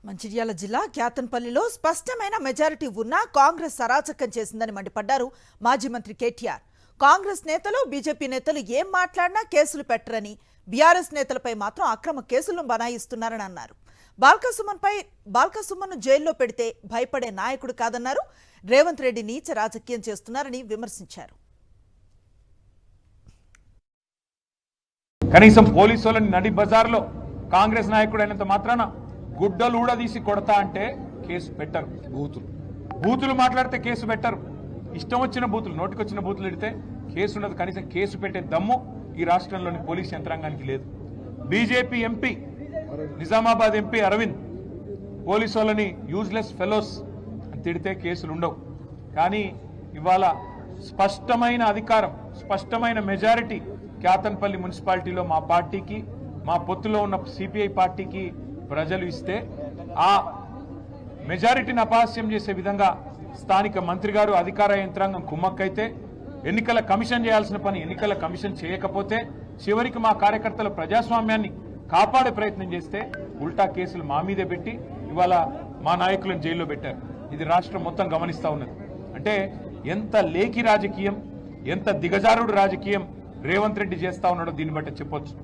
మంచిర్యాల జిల్లా క్యాతన్పల్లిలో స్పష్టమైన మెజారిటీ ఉన్నా కాంగ్రెస్ అరాచకం చేసిందని మండిపడ్డారు మాజీ మంత్రి కేటీఆర్. కాంగ్రెస్ నేతలు బీజేపీ నేతలు ఏం మాట్లాడినా కేసులు పెట్టరని, బీఆర్ఎస్ నేతలపై మాత్రం అక్రమ కేసులను బనాయిస్తున్నారని అన్నారు. బాల్కసుమన్ను జైల్లో పెడితే భయపడే నాయకుడు కాదన్నారు. రేవంత్ రెడ్డి నీచ రాజకీయం చేస్తున్నారని విమర్శించారు. కనీసం పోలీసులను నడి బజార్లో కాంగ్రెస్ నాయకుడు అయినంత మాత్రాన గుడ్డలు ఊడదీసి కొడతా అంటే కేసు పెట్టరు. బూతులు మాట్లాడితే కేసు పెట్టరు. ఇష్టం వచ్చిన బూతులు, నోటికొచ్చిన బూతులు పెడితే కేసు ఉండదు. కనీసం కేసు పెట్టే దమ్ము ఈ రాష్ట్రంలోని పోలీస్ యంత్రాంగానికి లేదు. BJP MP, Nizamabad MP Arvind police వాళ్ళని యూజ్లెస్ ఫెలోస్ అని తిడితే కేసులు ఉండవు. కానీ ఇవాళ స్పష్టమైన అధికారం, స్పష్టమైన మెజారిటీ క్యాతన్పల్లి మున్సిపాలిటీలో మా పార్టీకి, మా పొత్తులో ఉన్న సిపిఐ పార్టీకి ప్రజలు ఇస్తే ఆ మెజారిటీని అపహాస్యం చేసే విధంగా స్థానిక మంత్రి గారు, అధికార యంత్రాంగం కుమ్మక్కైతే, ఎన్నికల కమిషన్ చేయాల్సిన పని ఎన్నికల కమిషన్ చేయకపోతే, చివరికి మా కార్యకర్తల ప్రజాస్వామ్యాన్ని కాపాడే ప్రయత్నం చేస్తే ఉల్టా కేసులు మా మీదే పెట్టి ఇవాళ మా నాయకులను జైల్లో పెట్టారు. ఇది రాష్ట్రం మొత్తం గమనిస్తూ ఉన్నది. అంటే ఎంత లేఖి రాజకీయం, ఎంత దిగజారుడు రాజకీయం రేవంత్ రెడ్డి చేస్తా ఉన్నాడో దీన్ని బట్టి చెప్పొచ్చు.